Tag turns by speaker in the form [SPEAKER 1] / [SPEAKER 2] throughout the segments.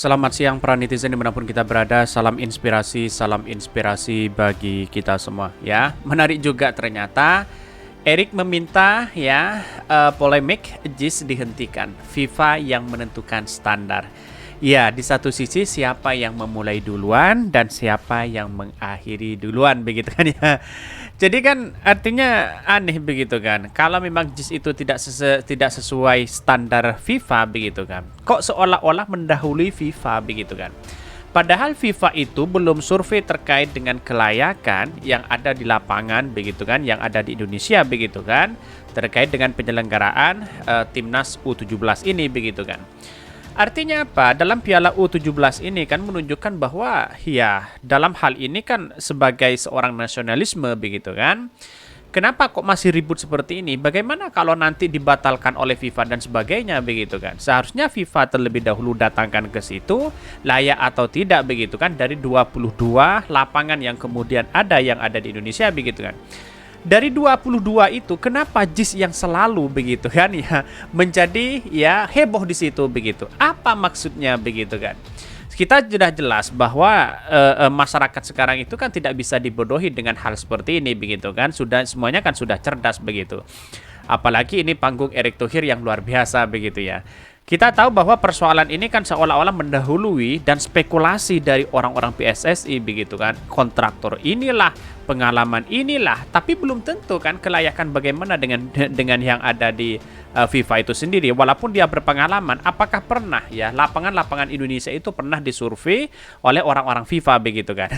[SPEAKER 1] Selamat siang para netizen dimanapun kita berada. Salam inspirasi bagi kita semua ya. Menarik juga ternyata Erik meminta ya polemik JIS dihentikan. FIFA yang menentukan standar. Ya, di satu sisi siapa yang memulai duluan dan siapa yang mengakhiri duluan begitu kan ya. Jadi kan artinya aneh begitu kan. Kalau memang JIS itu tidak sesuai standar FIFA begitu kan. Kok seolah-olah mendahului FIFA begitu kan. Padahal FIFA itu belum survei terkait dengan kelayakan yang ada di lapangan begitu kan, yang ada di Indonesia begitu kan, terkait dengan penyelenggaraan timnas U17 ini begitu kan. Artinya apa? Dalam Piala U17 ini kan menunjukkan bahwa ya dalam hal ini kan sebagai seorang nasionalisme begitu kan. Kenapa kok masih ribut seperti ini? Bagaimana kalau nanti dibatalkan oleh FIFA dan sebagainya begitu kan? Seharusnya FIFA terlebih dahulu datangkan ke situ layak atau tidak begitu kan, dari 22 lapangan yang kemudian ada di Indonesia begitu kan. Dari 22 itu kenapa JIS yang selalu begitu kan ya menjadi ya heboh di situ begitu. Apa maksudnya begitu kan? Kita sudah jelas bahwa masyarakat sekarang itu kan tidak bisa dibodohi dengan hal seperti ini begitu kan. Sudah semuanya kan sudah cerdas begitu. Apalagi ini panggung Erick Thohir yang luar biasa begitu ya. Kita tahu bahwa persoalan ini kan seolah-olah mendahului dan spekulasi dari orang-orang PSSI begitu kan. Kontraktor inilah, pengalaman inilah, tapi belum tentu kan kelayakan bagaimana dengan yang ada di FIFA itu sendiri. Walaupun dia berpengalaman, apakah pernah ya lapangan-lapangan Indonesia itu pernah disurvei oleh orang-orang FIFA begitu kan.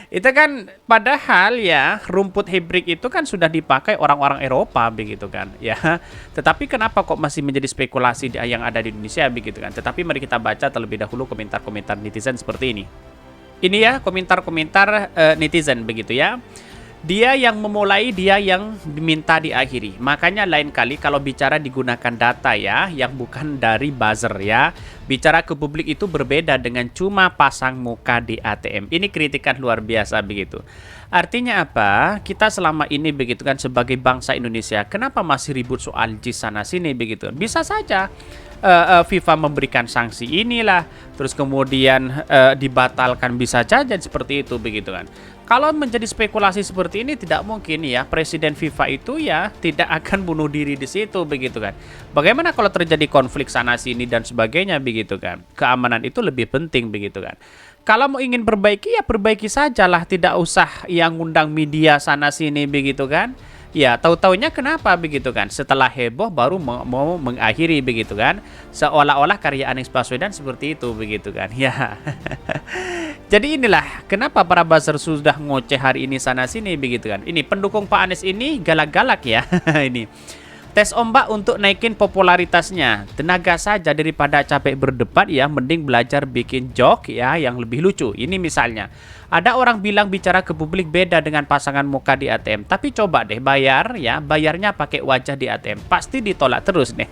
[SPEAKER 1] Itu kan padahal ya rumput hibrid itu kan sudah dipakai orang-orang Eropa begitu kan ya. Tetapi kenapa kok masih menjadi spekulasi yang ada di Indonesia begitu kan. Tetapi mari kita baca terlebih dahulu komentar-komentar netizen seperti ini. Ini ya komentar-komentar netizen begitu ya. Dia yang memulai, dia yang diminta diakhiri. Makanya lain kali kalau bicara digunakan data ya, yang bukan dari buzzer ya. Bicara ke publik itu berbeda dengan cuma pasang muka di ATM. Ini kritikan luar biasa begitu. Artinya apa? Kita selama ini begitu kan sebagai bangsa Indonesia, kenapa masih ribut soal JIS sana sini begitu? Bisa saja FIFA memberikan sanksi inilah, terus kemudian dibatalkan, bisa saja seperti itu begitu kan. Kalau menjadi spekulasi seperti ini tidak mungkin ya presiden FIFA itu ya tidak akan bunuh diri di situ begitu kan. Bagaimana kalau terjadi konflik sana sini dan sebagainya begitu kan. Keamanan itu lebih penting begitu kan. Kalau mau ingin perbaiki ya perbaiki sajalah, tidak usah yang ngundang media sana sini begitu kan. Ya, tahu-taunya kenapa begitu kan? Setelah heboh baru mau mengakhiri begitu kan? Seolah-olah karya Anies Baswedan seperti itu begitu kan? Ya. Jadi inilah kenapa para buzzer sudah ngoceh hari ini sana sini begitu kan? Ini pendukung Pak Anies ini galak-galak ya. Ini tes ombak untuk naikin popularitasnya. Tenaga saja daripada capek berdebat ya, mending belajar bikin joke ya yang lebih lucu. Ini misalnya, ada orang bilang bicara ke publik beda dengan pasangan muka di ATM. Tapi coba deh bayar ya, bayarnya pakai wajah di ATM. Pasti ditolak terus nih.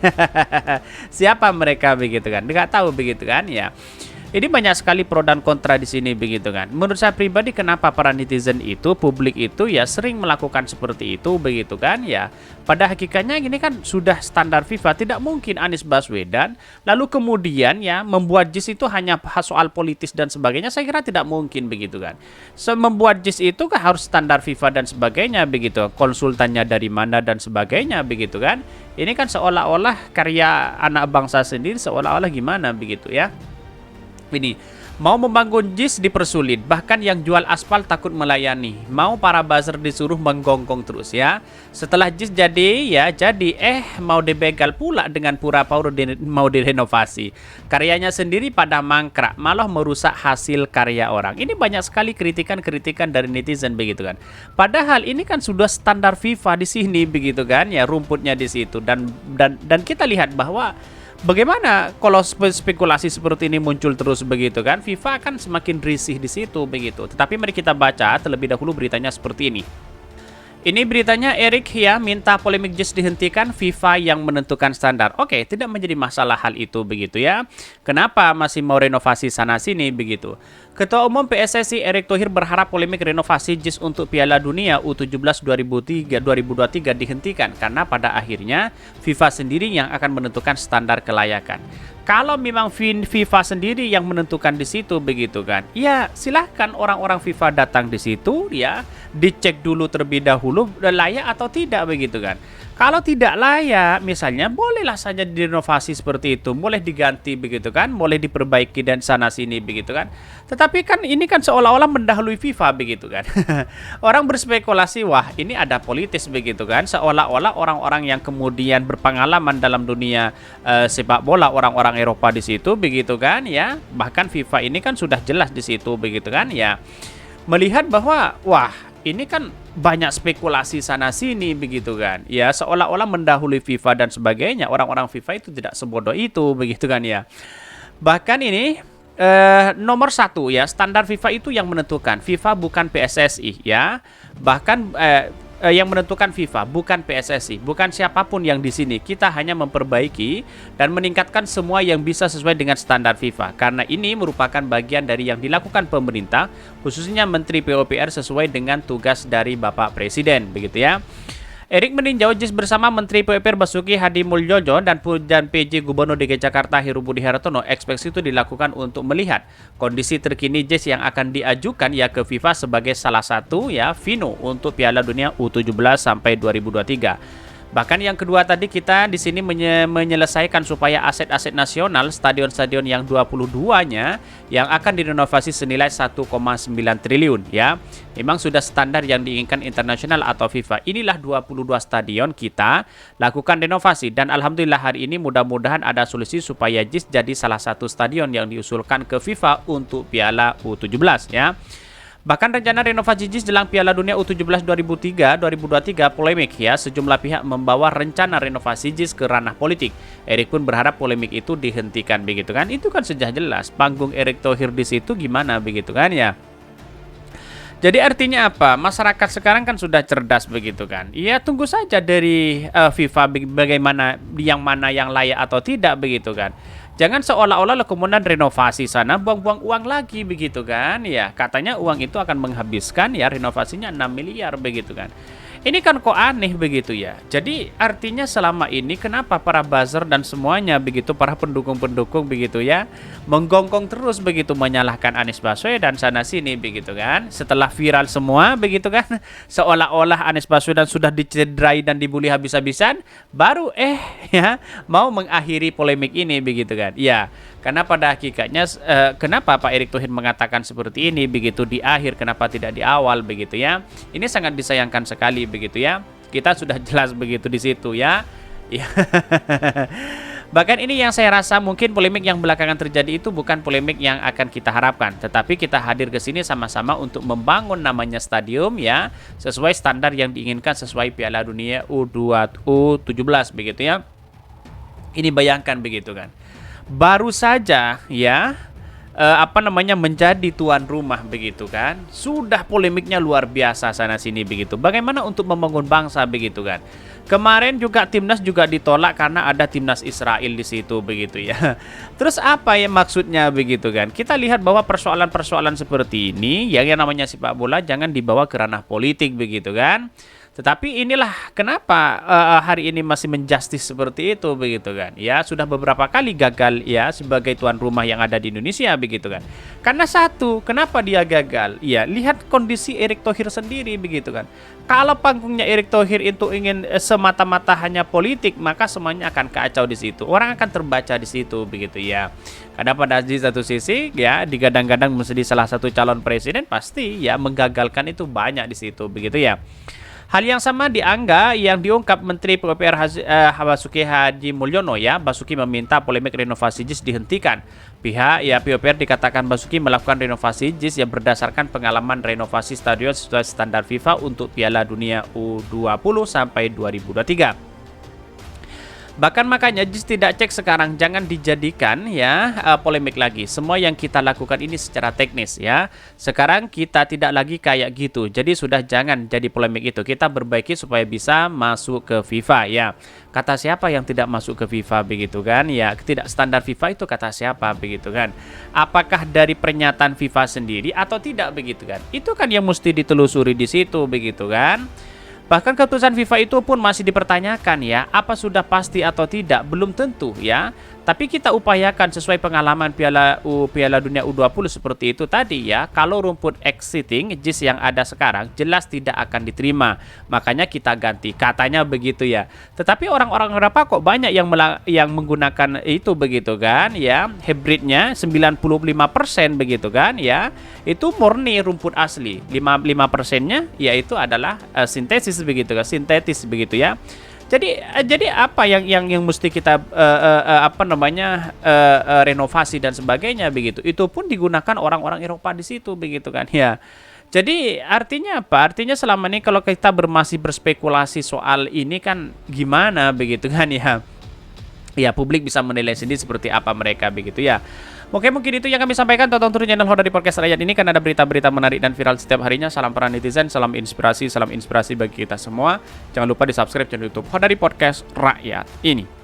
[SPEAKER 1] Siapa mereka begitu kan? Nggak tahu begitu kan ya. Ini banyak sekali pro dan kontra di sini begitu kan. Menurut saya pribadi kenapa para netizen itu, publik itu ya sering melakukan seperti itu begitu kan ya. Pada hakikatnya ini kan sudah standar FIFA, tidak mungkin Anies Baswedan lalu kemudian ya membuat JIS itu hanya soal politis dan sebagainya. Saya kira tidak mungkin begitu kan. Membuat JIS itu kan harus standar FIFA dan sebagainya begitu. Konsultannya dari mana dan sebagainya begitu kan. Ini kan seolah-olah karya anak bangsa sendiri, seolah-olah gimana begitu ya. Ini mau membangun JIS dipersulit, bahkan yang jual aspal takut melayani. Mau para buzzer disuruh menggonggong terus ya. Setelah JIS jadi ya jadi mau dibegal pula dengan pura-pura mau direnovasi. Karyanya sendiri pada mangkrak, malah merusak hasil karya orang. Ini banyak sekali kritikan-kritikan dari netizen begitu kan. Padahal ini kan sudah standar FIFA di sini begitu kan ya, rumputnya di situ dan kita lihat bahwa bagaimana kalau spekulasi seperti ini muncul terus begitu kan? FIFA akan semakin risih di situ begitu. Tetapi mari kita baca terlebih dahulu beritanya seperti ini. Ini beritanya Erik ya minta polemik JIS dihentikan, FIFA yang menentukan standar. Oke, tidak menjadi masalah hal itu begitu ya. Kenapa masih mau renovasi sana sini begitu? Ketua Umum PSSI Erick Thohir berharap polemik renovasi JIS untuk Piala Dunia U17 2023 dihentikan karena pada akhirnya FIFA sendiri yang akan menentukan standar kelayakan. Kalau memang FIFA sendiri yang menentukan di situ begitu kan, ya silahkan orang-orang FIFA datang di situ ya, dicek dulu terlebih dahulu layak atau tidak begitu kan. Kalau tidak layak, misalnya bolehlah saja direnovasi seperti itu, boleh diganti begitu kan, boleh diperbaiki dan sana sini begitu kan. Tetapi kan ini kan seolah-olah mendahului FIFA begitu kan. Orang berspekulasi, wah ini ada politis begitu kan, seolah-olah orang-orang yang kemudian berpengalaman dalam dunia sepak bola, orang-orang Eropa di situ begitu kan ya. Bahkan FIFA ini kan sudah jelas di situ begitu kan ya. Melihat bahwa wah ini kan banyak spekulasi sana sini begitu kan ya, seolah-olah mendahului FIFA dan sebagainya. Orang-orang FIFA itu tidak sebodoh itu begitu kan ya. Bahkan ini nomor satu ya, standar FIFA itu yang menentukan, FIFA bukan PSSI ya. Bahkan yang menentukan FIFA bukan PSSI, bukan siapapun yang di sini. Kita hanya memperbaiki dan meningkatkan semua yang bisa sesuai dengan standar FIFA. Karena ini merupakan bagian dari yang dilakukan pemerintah, khususnya Menteri PUPR sesuai dengan tugas dari Bapak Presiden, begitu ya. Erick meninjau JIS bersama Menteri PUPR Basuki Hadi Mulyono dan PJ Gubernur DKI Jakarta Heru Budi Hartono. Ekspektasi itu dilakukan untuk melihat kondisi terkini JIS yang akan diajukan ya ke FIFA sebagai salah satu ya Vino untuk Piala Dunia U17 sampai 2023. Bahkan yang kedua tadi kita di sini menyelesaikan supaya aset-aset nasional, stadion-stadion yang 22-nya yang akan direnovasi senilai 1,9 triliun ya. Memang sudah standar yang diinginkan internasional atau FIFA. Inilah 22 stadion kita lakukan renovasi dan alhamdulillah hari ini mudah-mudahan ada solusi supaya JIS jadi salah satu stadion yang diusulkan ke FIFA untuk Piala U17 ya. Bahkan rencana renovasi JIS jelang Piala Dunia U17 2023 polemik ya. Sejumlah pihak membawa rencana renovasi JIS ke ranah politik. Erick pun berharap polemik itu dihentikan begitu kan. Itu kan sudah jelas panggung Erick Thohir di situ gimana begitu kan ya. Jadi artinya apa? Masyarakat sekarang kan sudah cerdas begitu kan. Ya tunggu saja dari FIFA bagaimana yang mana yang layak atau tidak begitu kan. Jangan seolah-olah kemudian renovasi sana buang-buang uang lagi begitu kan. Ya katanya uang itu akan menghabiskan ya renovasinya 6 miliar begitu kan. Ini kan kok aneh begitu ya. Jadi artinya selama ini kenapa para buzzer dan semuanya begitu, para pendukung-pendukung begitu ya, menggonggong terus begitu menyalahkan Anies Baswedan sana sini begitu kan. Setelah viral semua begitu kan, seolah-olah Anies Baswedan sudah dicederai dan dibully habis-habisan, baru ya mau mengakhiri polemik ini begitu kan. Ya, karena pada hakikatnya kenapa Pak Erick Thohir mengatakan seperti ini begitu di akhir, kenapa tidak di awal begitu ya. Ini sangat disayangkan sekali begitu ya. Kita sudah jelas begitu di situ ya. Ya. Bahkan ini yang saya rasa mungkin polemik yang belakangan terjadi itu bukan polemik yang akan kita harapkan, tetapi kita hadir ke sini sama-sama untuk membangun namanya stadium ya, sesuai standar yang diinginkan sesuai Piala Dunia U17 begitu ya. Ini bayangkan begitu kan. Baru saja ya menjadi tuan rumah begitu kan, sudah polemiknya luar biasa sana sini begitu. Bagaimana untuk membangun bangsa begitu kan. Kemarin juga timnas juga ditolak karena ada timnas Israel di situ begitu ya. Terus apa ya maksudnya begitu kan? Kita lihat bahwa persoalan-persoalan seperti ini yang namanya sepak bola jangan dibawa ke ranah politik begitu kan. Tetapi inilah kenapa hari ini masih menjustis seperti itu begitu kan. Ya sudah beberapa kali gagal ya sebagai tuan rumah yang ada di Indonesia begitu kan. Karena satu, kenapa dia gagal? Ya lihat kondisi Erick Thohir sendiri begitu kan. Kalau panggungnya Erick Thohir itu ingin semata-mata hanya politik, maka semuanya akan kacau di situ. Orang akan terbaca di situ begitu ya. Karena pada di satu sisi ya digadang-gadang menjadi salah satu calon presiden, pasti ya menggagalkan itu banyak di situ begitu ya. Hal yang sama yang diungkap Menteri PUPR Basuki Hadi Mulyono ya. Basuki meminta polemik renovasi JIS dihentikan. Pihak ya PUPR dikatakan Basuki melakukan renovasi JIS yang berdasarkan pengalaman renovasi stadion sesuai standar FIFA untuk Piala Dunia U20 sampai 2023. Bahkan makanya JIS tidak cek sekarang, jangan dijadikan ya polemik lagi. Semua yang kita lakukan ini secara teknis ya. Sekarang kita tidak lagi kayak gitu. Jadi sudah jangan jadi polemik itu. Kita perbaiki supaya bisa masuk ke FIFA ya. Kata siapa yang tidak masuk ke FIFA begitu kan? Ya, tidak standar FIFA itu kata siapa begitu kan? Apakah dari pernyataan FIFA sendiri atau tidak begitu kan? Itu kan yang mesti ditelusuri di situ begitu kan? Bahkan keputusan FIFA itu pun masih dipertanyakan ya, apa sudah pasti atau tidak, belum tentu ya. Tapi kita upayakan sesuai pengalaman Piala Dunia U20 seperti itu tadi ya. Kalau rumput exiting JIS yang ada sekarang jelas tidak akan diterima. Makanya kita ganti, katanya begitu ya. Tetapi orang-orang Eropa kok banyak yang menggunakan itu begitu kan ya. Hybridnya 95% begitu kan ya. Itu murni rumput asli. 55%-nya yaitu adalah sintesis begitu kan, sintetis begitu ya. Jadi apa yang mesti kita renovasi dan sebagainya begitu. Itu pun digunakan orang-orang Eropa di situ begitu kan ya. Jadi artinya apa? Artinya selama ini kalau kita masih berspekulasi soal ini kan gimana begitu kan ya. Ya, publik bisa menilai sendiri seperti apa mereka begitu ya. Oke, mungkin itu yang kami sampaikan. Tonton terus channel Hodari Podcast Rakyat ini kan ada berita-berita menarik dan viral setiap harinya. Salam para netizen, salam inspirasi bagi kita semua. Jangan lupa di subscribe channel YouTube Hodari Podcast Rakyat ini.